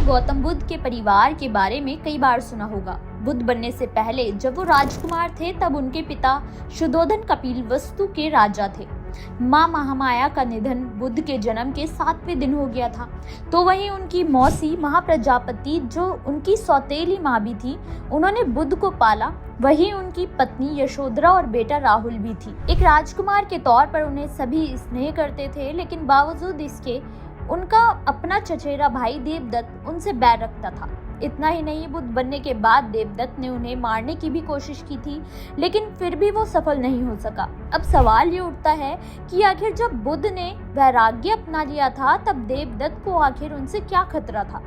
गौतम बुद्ध के परिवार के बारे में कई बार सुना होगा। बुद्ध बनने से पहले जब वो राजकुमार थे तब उनके पिता शुद्धोधन कपिलवस्तु के राजा थे। माँ महामाया का निधन बुद्ध के जन्म के 7वें दिन हो गया था। तो वहीं उनकी मौसी महाप्रजापति, जो उनकी सौतेली माँ भी थी, उन्होंने बुद्ध को पाला। वहीं उनकी पत्नी यशोधरा और बेटा राहुल भी थी। एक राजकुमार के तौर पर उन्हें सभी स्नेह करते थे, लेकिन बावजूद इसके उनका अपना चचेरा भाई देवदत्त उनसे बैर रखता था। इतना ही नहीं, बुद्ध बनने के बाद देवदत्त ने उन्हें मारने की भी कोशिश की थी, लेकिन फिर भी वो सफल नहीं हो सका। अब सवाल ये उठता है कि आखिर जब बुद्ध ने वैराग्य अपना लिया था तब देवदत्त को आखिर उनसे क्या खतरा था,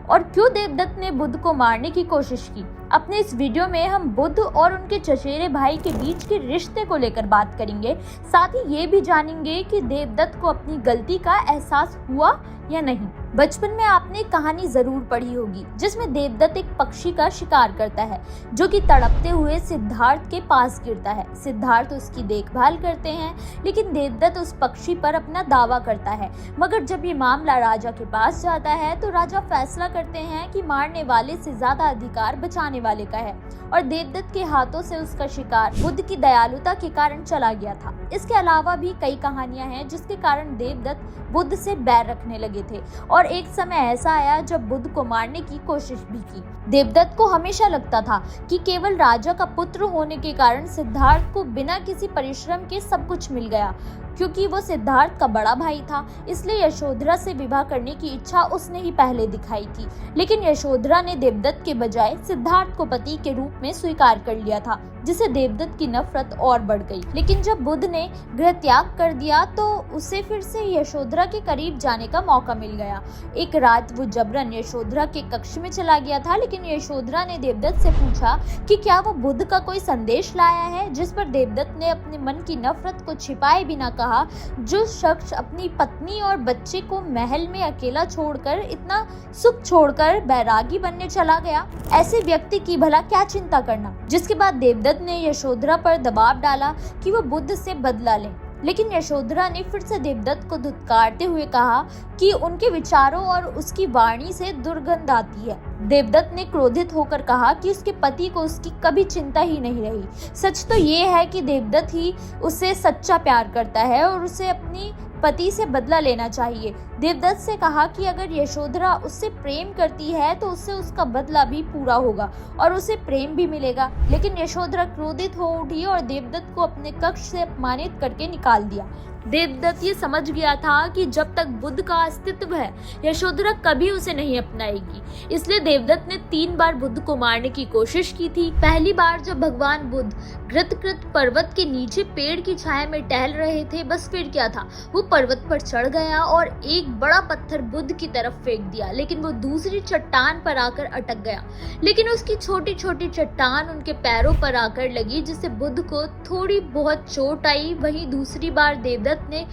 और क्यों देवदत्त ने बुद्ध को मारने की कोशिश की। अपने इस वीडियो में हम बुद्ध और उनके चचेरे भाई के बीच के रिश्ते को लेकर बात करेंगे। साथ ही ये भी जानेंगे कि देवदत्त को अपनी गलती का एहसास हुआ या नहीं। बचपन में आपने एक कहानी जरूर पढ़ी होगी जिसमें देवदत्त एक पक्षी का शिकार करता है जो कि तड़पते हुए सिद्धार्थ के पास गिरता है। सिद्धार्थ उसकी देखभाल करते हैं, लेकिन देवदत्त उस पक्षी पर अपना दावा करता है। मगर जब ये मामला राजा के पास जाता है तो राजा फैसला करते हैं कि मारने वाले से ज्यादा अधिकार बचाने वाले का है, और देवदत्त के हाथों से उसका शिकार बुद्ध की दयालुता के कारण चला गया था। इसके अलावा भी कई कहानियां हैं जिसके कारण देवदत्त बुद्ध से बैर रखने लगे थे, और एक समय ऐसा आया जब बुद्ध को मारने की कोशिश भी की। देवदत्त को हमेशा लगता था कि केवल राजा का पुत्र होने के कारण सिद्धार्थ को बिना किसी परिश्रम के सब कुछ मिल गया। क्योंकि वो सिद्धार्थ का बड़ा भाई था, इसलिए यशोधरा से विवाह करने की इच्छा उसने ही पहले दिखाई थी। लेकिन यशोधरा ने देवदत्त के बजाय सिद्धार्थ को पति के रूप में स्वीकार कर लिया था, जिससे देवदत्त की नफरत और बढ़ गई। लेकिन जब बुद्ध ने गृह त्याग कर दिया तो उसे फिर से यशोधरा के करीब जाने का मौका मिल गया। एक रात वो जबरन यशोधरा के कक्ष में चला गया था, लेकिन यशोधरा ने देवदत्त से पूछा कि क्या वो बुद्ध का कोई संदेश लाया है, जिस पर देवदत्त ने अपने मन की नफरत को छिपाए बिना कहा, जो शख्स अपनी पत्नी और बच्चे को महल में अकेला छोड़कर, इतना सुख छोड़कर बैरागी बनने चला गया, ऐसे व्यक्ति की भला क्या चिंता करना। जिसके बाद देवदत्त ने यशोधरा पर दबाव डाला कि वो बुद्ध से बदला ले, लेकिन यशोधरा ने फिर से देवदत्त को धुतकारते हुए कहा कि उनके विचारों और उसकी वाणी से दुर्गंध आती है। देवदत्त ने क्रोधित होकर कहा कि उसके पति को उसकी कभी चिंता ही नहीं रही। सच तो ये है कि देवदत्त ही उससे सच्चा प्यार करता है और उसे अपनी पति से बदला लेना चाहिए। देवदत्त से कहा कि अगर यशोधरा उससे प्रेम करती है तो उससे उसका बदला भी पूरा होगा और उसे प्रेम भी मिलेगा। लेकिन यशोधरा क्रोधित हो उठी और देवदत्त को अपने कक्ष से अपमानित करके निकाल दिया। देवदत्त ये समझ गया था कि जब तक बुद्ध का अस्तित्व है यशोधरा कभी उसे नहीं अपनाएगी, इसलिए देवदत्त ने 3 बार बुद्ध को मारने की कोशिश की थी। पहली बार जब भगवान बुद्ध घृतकृत पर्वत के नीचे पेड़ की छाया में टहल रहे थे, बस फिर क्या था, वो पर्वत पर चढ़ गया और एक बड़ा पत्थर बुद्ध की तरफ फेंक दिया, लेकिन वो दूसरी चट्टान पर आकर अटक गया। लेकिन उसकी छोटी छोटी चट्टान उनके पैरों पर आकर लगी, जिससे बुद्ध को थोड़ी बहुत चोट आई। वहीं दूसरी बार देवदत्त ने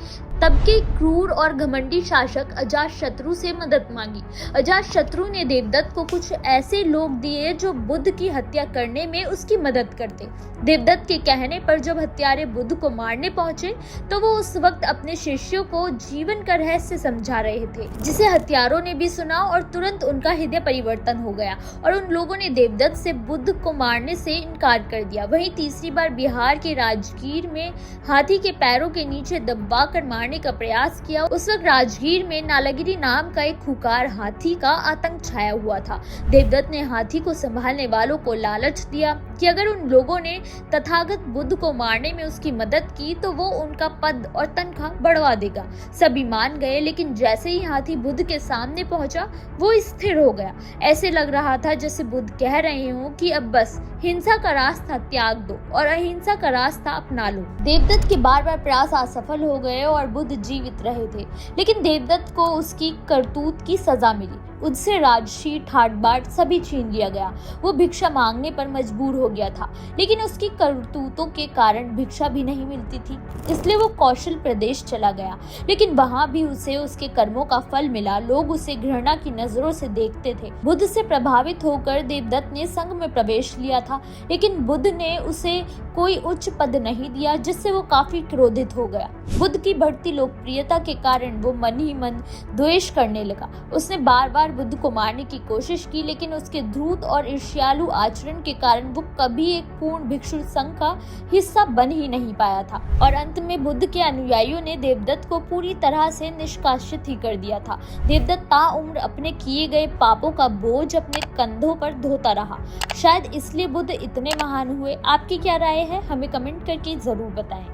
तब के क्रूर और घमंडी शासक अजातशत्रु से मदद मांगी। अजातशत्रु ने देवदत्त को कुछ ऐसे लोग दिए जो बुद्ध की हत्या करने में उसकी मदद करते। देवदत्त के कहने पर जब हत्यारे बुद्ध को मारने पहुंचे तो वो उस वक्त अपने शिष्यों को जीवन का रहस्य समझा रहे थे, जिसे हत्यारों ने भी सुना और तुरंत उनका हृदय परिवर्तन हो गया और उन लोगों ने देवदत्त से बुद्ध को मारने से इनकार कर दिया। वहीं तीसरी बार बिहार के राजगीर में हाथी के पैरों के नीचे दबा कर मारने का प्रयास किया। उस वक्त राजगीर में नालागिरी नाम का एक खुंखार हाथी का आतंक छाया हुआ था। देवदत्त ने हाथी को संभालने वालों को लालच दिया कि अगर उन लोगों ने तथागत बुद्ध को मारने में उसकी मदद की तो वो उनका पद और तनख्वाह बढ़वा देगा। सभी मान गए, लेकिन जैसे ही हाथी बुद्ध के सामने पहुंचा वो स्थिर हो गया। ऐसे लग रहा था जैसे बुद्ध कह रहे हों कि अब बस हिंसा का रास्ता त्याग दो और अहिंसा का रास्ता अपना लो। देवदत्त के बार बार प्रयास असफल हो गए और बुद्ध जीवित रहे थे, लेकिन देवदत्त को उसकी करतूत की सजा मिली। उससे राजशी ठाट बाट सभी छीन लिया गया। वो भिक्षा मांगने पर मजबूर हो गया था, लेकिन उसकी करतूतों के कारण भिक्षा भी नहीं मिलती थी, इसलिए वो कौशल प्रदेश चला गया। लेकिन वहां भी उसे उसके कर्मों का फल मिला। लोग उसे घृणा की नजरों से देखते थे। बुद्ध से प्रभावित होकर देवदत्त ने संघ में प्रवेश लिया था, लेकिन बुद्ध ने उसे कोई उच्च पद नहीं दिया, जिससे वो काफी क्रोधित हो गया। बुद्ध की बढ़ती लोकप्रियता के कारण वो मन ही मन द्वेष करने लगा। उसने बार बार बार बुद्ध को मारने की कोशिश की, लेकिन उसके धूर्त और ईर्ष्यालु आचरण के कारण वो कभी एक पूर्ण भिक्षु संघ का हिस्सा बन ही नहीं पाया था और अंत में बुद्ध के अनुयायियों ने देवदत्त को पूरी तरह से निष्कासित ही कर दिया था। देवदत्त ताउम्र अपने किए गए पापों का बोझ अपने कंधों पर ढोता रहा। शायद इसलिए बुद्ध इतने महान हुए। आपकी क्या राय है? हमें कमेंट करके जरूर बताएं।